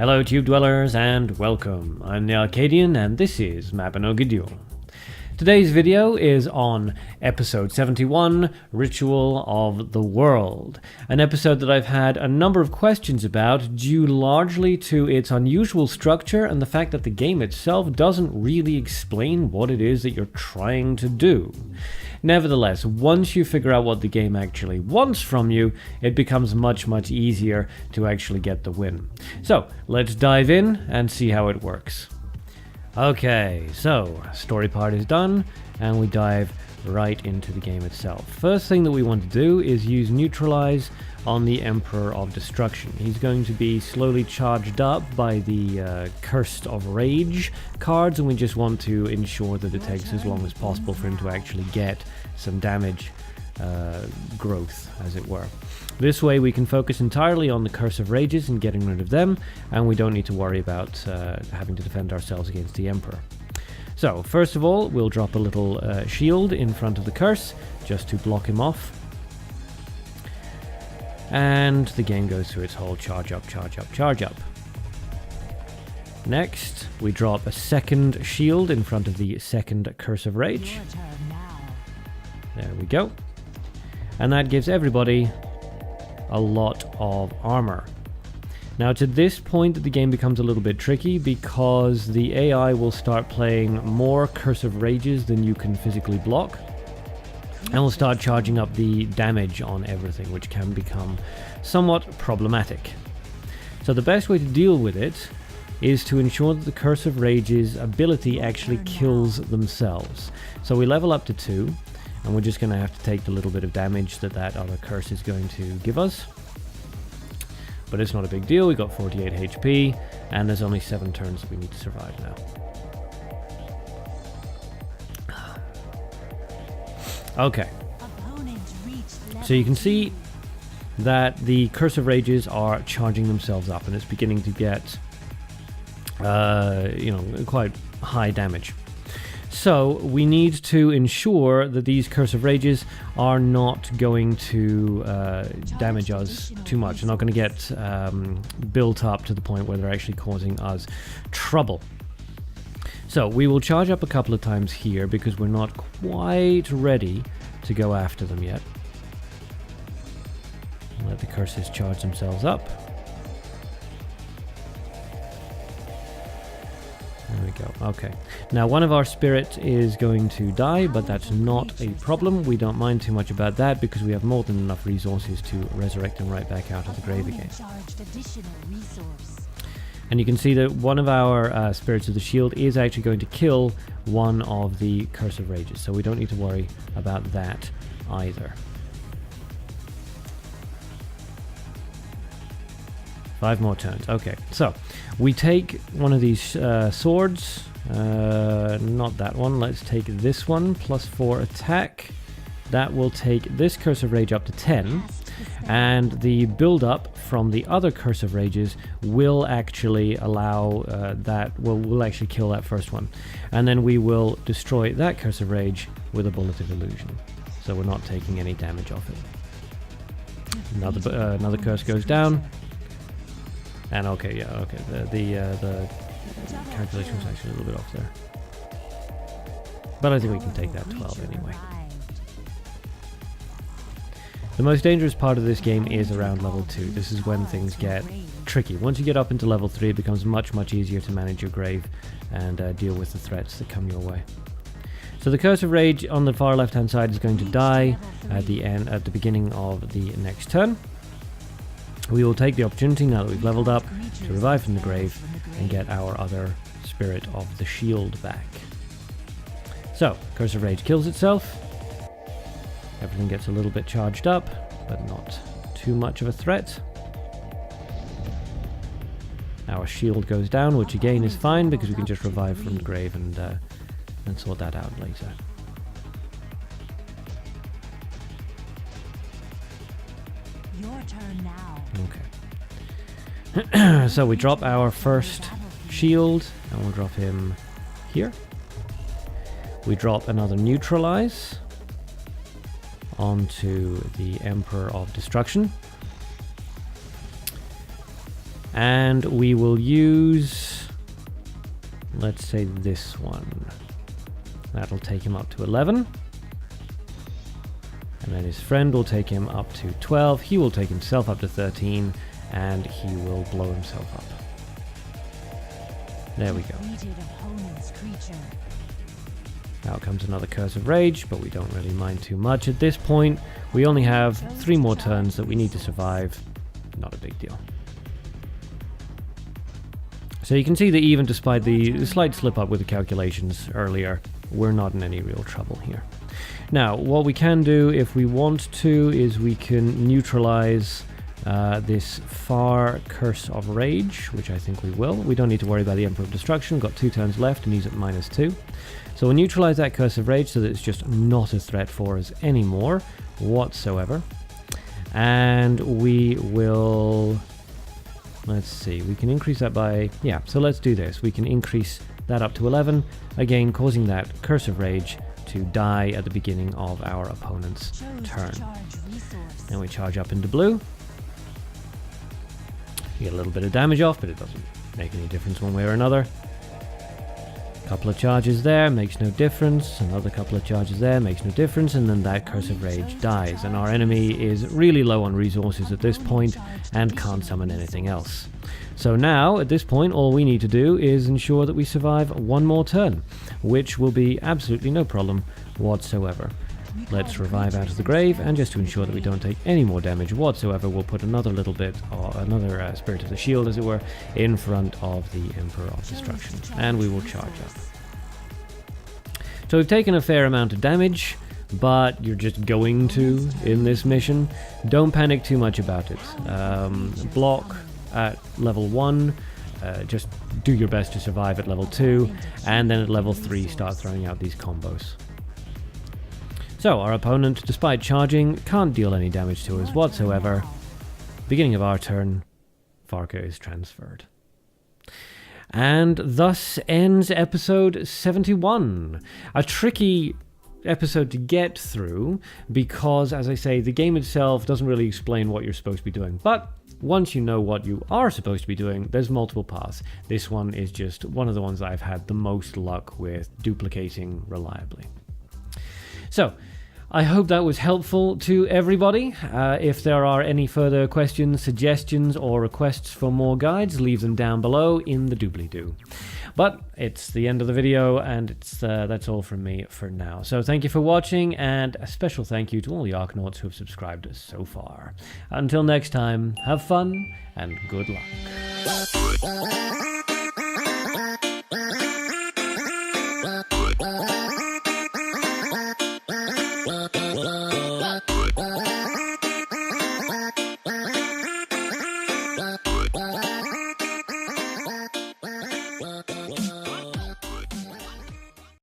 Hello Tube Dwellers and welcome. I'm the Arcadean and this is Mabinogi Duel. Today's video is on episode 71, Ritual of the World, an episode that I've had a number of questions about due largely to its unusual structure and the fact that the game itself doesn't really explain what it is that you're trying to do. Nevertheless, once you figure out what the game actually wants from you, it becomes much easier to actually get the win. So, let's dive in and see how it works. Okay, so story part is done and we dive right into the game itself. First thing that we want to do is use Neutralize on the Emperor of Destruction. He's going to be slowly charged up by the Curse of Rage cards, and we just want to ensure that it takes as long as possible for him to actually get some damage growth, as it were. This way we can focus entirely on the Curse of Rages and getting rid of them, and we don't need to worry about having to defend ourselves against the Emperor. So, first of all, we'll drop a little shield in front of the Curse, just to block him off. And the game goes through its whole charge up, charge up, charge up. Next, we drop a second shield in front of the second Curse of Rage. There we go. And that gives everybody a lot of armor. Now to this point the game becomes a little bit tricky because the AI will start playing more Curse of Rages than you can physically block, and will start charging up the damage on everything, which can become somewhat problematic. So the best way to deal with it is to ensure that the Curse of Rage's ability actually kills themselves. So we level up to 2, and we're just going to have to take the little bit of damage that that other curse is going to give us. But it's not a big deal, we got 48 HP, and there's only 7 turns that we need to survive now. Okay, so you can see that the Curse of Rages are charging themselves up, and it's beginning to get, quite high damage. So we need to ensure that these Curse of Rages are not going to damage us too much. They're not going to get built up to the point where they're actually causing us trouble. So we will charge up a couple of times here because we're not quite ready to go after them yet. Let the curses charge themselves up. There we go. Okay. Now one of our spirits is going to die, but that's not a problem. We don't mind too much about that because we have more than enough resources to resurrect him right back out of the grave again. And you can see that one of our spirits of the shield is actually going to kill one of the Curse of Rages, so we don't need to worry about that either. 5 more turns. Okay, so we take one of these swords, not that one, let's take this one, +4 attack. That will take this Curse of Rage up to 10, and the build up from the other Curse of Rages will actually allow we'll actually kill that first one, and then we will destroy that Curse of Rage with a Bullet of Illusion, so we're not taking any damage off it. Another curse goes down. And okay, the calculation was actually a little bit off there. But I think we can take that 12 anyway. The most dangerous part of this game is around level 2. This is when things get tricky. Once you get up into level 3, it becomes much easier to manage your grave and deal with the threats that come your way. So the Curse of Rage on the far left hand side is going to die at the beginning of the next turn. We will take the opportunity, now that we've leveled up, to revive from the grave and get our other spirit of the shield back. So, Curse of Rage kills itself. Everything gets a little bit charged up, but not too much of a threat. Our shield goes down, which again is fine because we can just revive from the grave and sort that out later. Your turn now. Okay. So we drop our first shield, and we'll drop him here. We drop another Neutralize onto the Emperor of Destruction. and we will use, let's say, this one. That'll take him up to 11. And then his friend will take him up to 12. He will take himself up to 13, and he will blow himself up. There we go. Out comes another Curse of Rage, but we don't really mind too much at this point. We only have 3 more turns that we need to survive. Not a big deal. So you can see that even despite the slight slip up with the calculations earlier, we're not in any real trouble here. Now, what we can do if we want to is we can neutralize this far Curse of Rage, which I think we will. We don't need to worry about the Emperor of Destruction. Got 2 turns left and he's at -2. So we'll neutralize that Curse of Rage so that it's just not a threat for us anymore whatsoever. And we will... Let's see, we can increase that by... Yeah, so let's do this. We can increase that up to 11, again causing that Curse of Rage to die at the beginning of our opponent's turn. And we charge up into blue. You get a little bit of damage off, but it doesn't make any difference one way or another. Couple of charges there, makes no difference. Another couple of charges there, makes no difference. And then that Curse of Rage dies. And our enemy is really low on resources at this point and can't summon anything else. So now, at this point, all we need to do is ensure that we survive one more turn, which will be absolutely no problem whatsoever. Let's revive out of the grave, and just to ensure that we don't take any more damage whatsoever, we'll put another little bit, or another Spirit of the Shield, as it were, in front of the Emperor of Destruction, and we will charge up. So we've taken a fair amount of damage, but you're just going to in this mission. Don't panic too much about it. Block at level 1, just do your best to survive at level 2, and then at level 3 start throwing out these combos. So our opponent, despite charging, can't deal any damage to us whatsoever. Beginning of our turn, Varka is transferred. And thus ends episode 71. A tricky episode to get through because, as I say, the game itself doesn't really explain what you're supposed to be doing. But once you know what you are supposed to be doing, there's multiple paths. This one is just one of the ones that I've had the most luck with duplicating reliably. So, I hope that was helpful to everybody. If there are any further questions, suggestions, or requests for more guides, leave them down below in the doobly-doo. But it's the end of the video, and that's all from me for now. So thank you for watching, and a special thank you to all the Arcanauts who have subscribed so far. Until next time, have fun, and good luck.